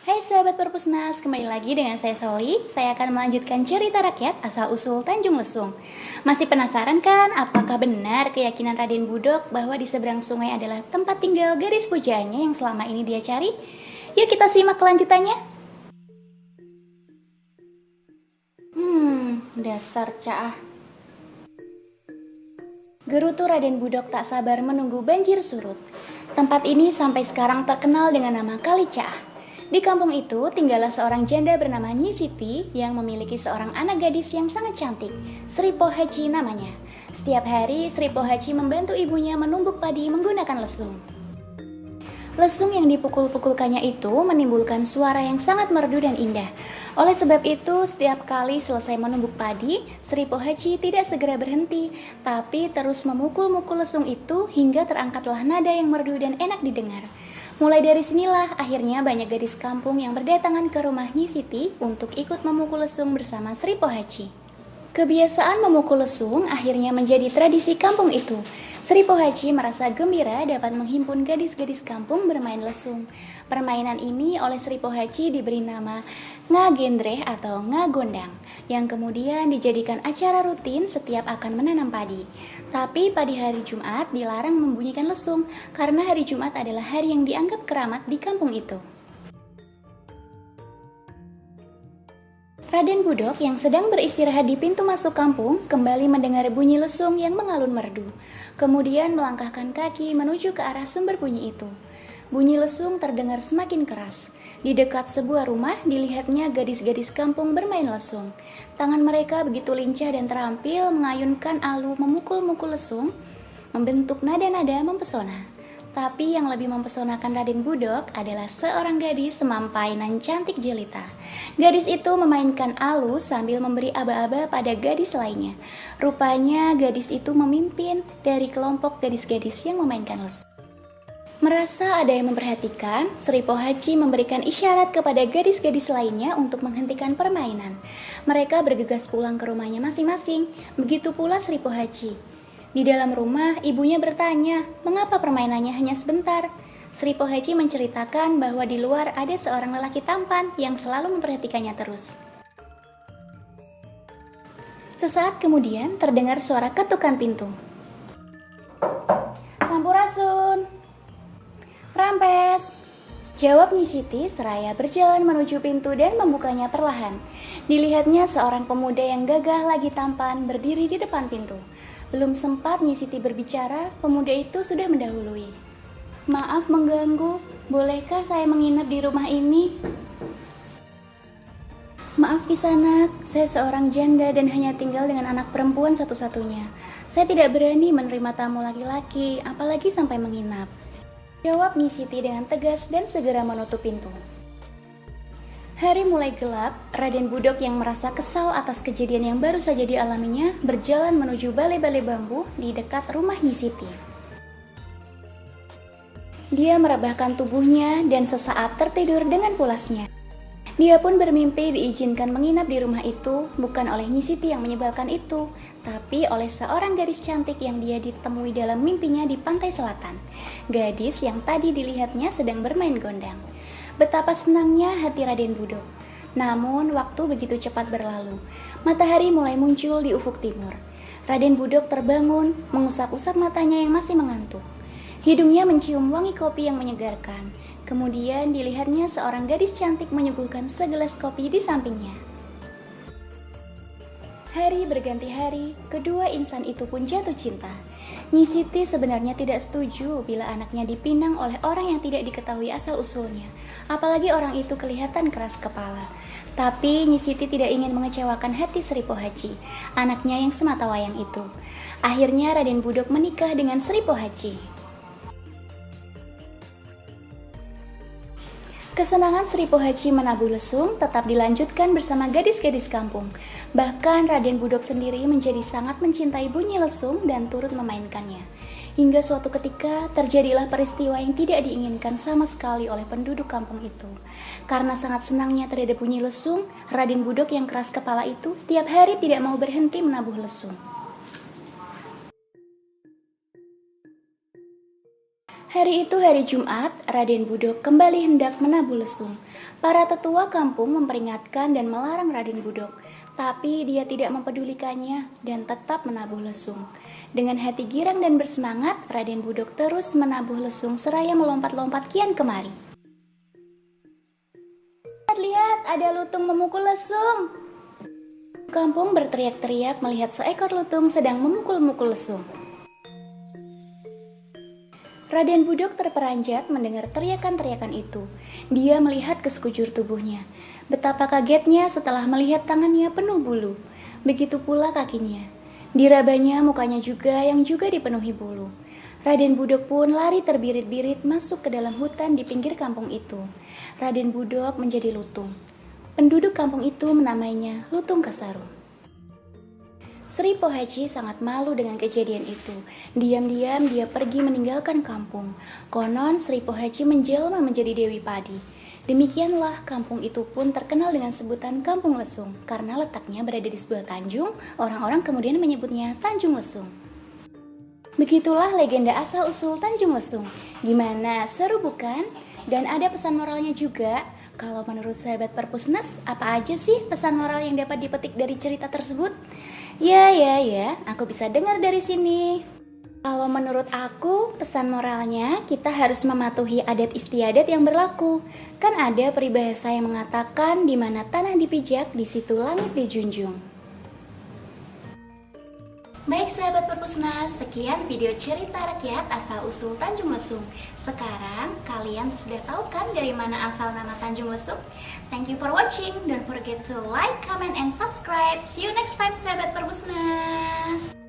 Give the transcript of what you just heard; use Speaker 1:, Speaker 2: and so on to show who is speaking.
Speaker 1: Hai sahabat Perpusnas, kembali lagi dengan saya Soli. Saya akan melanjutkan cerita rakyat asal-usul Tanjung Lesung. Masih penasaran kan apakah benar keyakinan Raden Budok bahwa di seberang sungai adalah tempat tinggal gadis pujaannya yang selama ini dia cari? Yuk kita simak kelanjutannya. Dasar Caah. Gerutu Raden Budok tak sabar menunggu banjir surut. Tempat ini sampai sekarang terkenal dengan nama Kali Caah. Di kampung itu tinggallah seorang janda bernama Nyi Siti yang memiliki seorang anak gadis yang sangat cantik, Sri Pohaci namanya. Setiap hari Sri Pohaci membantu ibunya menumbuk padi menggunakan lesung. Lesung yang dipukul-pukulkannya itu menimbulkan suara yang sangat merdu dan indah. Oleh sebab itu, setiap kali selesai menumbuk padi, Sri Pohaci tidak segera berhenti, tapi terus memukul-mukul lesung itu hingga terangkatlah nada yang merdu dan enak didengar. Mulai dari sinilah akhirnya banyak gadis kampung yang berdatangan ke rumah Nyi Siti untuk ikut memukul lesung bersama Sri Pohaci. Kebiasaan memukul lesung akhirnya menjadi tradisi kampung itu. Sri Pohaci merasa gembira dapat menghimpun gadis-gadis kampung bermain lesung. Permainan ini oleh Sri Pohaci diberi nama Ngagendre atau Ngagondang, yang kemudian dijadikan acara rutin setiap akan menanam padi. Tapi pada hari Jumat dilarang membunyikan lesung karena hari Jumat adalah hari yang dianggap keramat di kampung itu. Raden Budok yang sedang beristirahat di pintu masuk kampung kembali mendengar bunyi lesung yang mengalun merdu. Kemudian melangkahkan kaki menuju ke arah sumber bunyi itu. Bunyi lesung terdengar semakin keras. Di dekat sebuah rumah dilihatnya gadis-gadis kampung bermain lesung. Tangan mereka begitu lincah dan terampil mengayunkan alu memukul-mukul lesung, membentuk nada-nada mempesona. Tapi yang lebih mempesonakan Raden Budok adalah seorang gadis semampai nan cantik jelita. Gadis itu memainkan alu sambil memberi aba-aba pada gadis lainnya. Rupanya gadis itu memimpin dari kelompok gadis-gadis yang memainkan lesung. Merasa ada yang memperhatikan, Sri Pohaci memberikan isyarat kepada gadis-gadis lainnya untuk menghentikan permainan. Mereka bergegas pulang ke rumahnya masing-masing, begitu pula Sri Pohaci. Di dalam rumah, ibunya bertanya, mengapa permainannya hanya sebentar? Sri Pohaci menceritakan bahwa di luar ada seorang lelaki tampan yang selalu memperhatikannya terus. Sesaat kemudian terdengar suara ketukan pintu. Sampurasun, Rampes, jawab Nyi Siti seraya berjalan menuju pintu dan membukanya perlahan. Dilihatnya seorang pemuda yang gagah lagi tampan berdiri di depan pintu. Belum sempat Nyi Siti berbicara, pemuda itu sudah mendahului. Maaf mengganggu, bolehkah saya menginap di rumah ini? Maaf Kisanak, saya seorang janda dan hanya tinggal dengan anak perempuan satu-satunya. Saya tidak berani menerima tamu laki-laki, apalagi sampai menginap. Jawab Nyi Siti dengan tegas dan segera menutup pintu. Hari mulai gelap, Raden Budok yang merasa kesal atas kejadian yang baru saja dialaminya berjalan menuju balai-balai bambu di dekat rumah Nyi Siti. Dia merebahkan tubuhnya dan sesaat tertidur dengan pulasnya. Dia pun bermimpi diizinkan menginap di rumah itu bukan oleh Nyi Siti yang menyebalkan itu, tapi oleh seorang gadis cantik yang dia ditemui dalam mimpinya di pantai selatan. Gadis yang tadi dilihatnya sedang bermain gondang. Betapa senangnya hati Raden Budok. Namun waktu begitu cepat berlalu. Matahari mulai muncul di ufuk timur. Raden Budok terbangun, mengusap-usap matanya yang masih mengantuk. Hidungnya mencium wangi kopi yang menyegarkan. Kemudian dilihatnya seorang gadis cantik menyuguhkan segelas kopi di sampingnya. Hari berganti hari, kedua insan itu pun jatuh cinta. Nyi Siti sebenarnya tidak setuju bila anaknya dipinang oleh orang yang tidak diketahui asal-usulnya, apalagi orang itu kelihatan keras kepala. Tapi Nyi Siti tidak ingin mengecewakan hati Sri Pohaci, anaknya yang sematawayang itu. Akhirnya Raden Budok menikah dengan Sri Pohaci. Kesenangan Sri Pohaci menabuh lesung tetap dilanjutkan bersama gadis-gadis kampung. Bahkan Raden Budok sendiri menjadi sangat mencintai bunyi lesung dan turut memainkannya. Hingga suatu ketika terjadilah peristiwa yang tidak diinginkan sama sekali oleh penduduk kampung itu. Karena sangat senangnya terhadap bunyi lesung, Raden Budok yang keras kepala itu setiap hari tidak mau berhenti menabuh lesung. Hari itu hari Jumat, Raden Budok kembali hendak menabuh lesung. Para tetua kampung memperingatkan dan melarang Raden Budok, tapi dia tidak mempedulikannya dan tetap menabuh lesung. Dengan hati girang dan bersemangat, Raden Budok terus menabuh lesung seraya melompat-lompat kian kemari. Lihat, ada lutung memukul lesung. Kampung berteriak-teriak melihat seekor lutung sedang memukul-mukul lesung. Raden Budok terperanjat mendengar teriakan-teriakan itu. Dia melihat ke sekujur tubuhnya. Betapa kagetnya setelah melihat tangannya penuh bulu. Begitu pula kakinya. Dirabanya mukanya juga yang juga dipenuhi bulu. Raden Budok pun lari terbirit-birit masuk ke dalam hutan di pinggir kampung itu. Raden Budok menjadi lutung. Penduduk kampung itu menamainya Lutung Kasarung. Sri Pohaci sangat malu dengan kejadian itu. Diam-diam dia pergi meninggalkan kampung. Konon Sri Pohaci menjelma menjadi Dewi Padi. Demikianlah kampung itu pun terkenal dengan sebutan Kampung Lesung. Karena letaknya berada di sebuah tanjung, orang-orang kemudian menyebutnya Tanjung Lesung. Begitulah legenda asal-usul Tanjung Lesung. Gimana, seru bukan? Dan ada pesan moralnya juga. Kalau menurut sahabat Perpusnas, apa aja sih pesan moral yang dapat dipetik dari cerita tersebut? Ya, aku bisa dengar dari sini. Kalau menurut aku, pesan moralnya kita harus mematuhi adat istiadat yang berlaku. Kan ada peribahasa yang mengatakan di mana tanah dipijak, di situ langit dijunjung. Baik sahabat Perpusnas, sekian video cerita rakyat asal-usul Tanjung Lesung. Sekarang kalian sudah tahu kan dari mana asal nama Tanjung Lesung? Thank you for watching. Don't forget to like, comment, and subscribe. See you next time sahabat Perpusnas.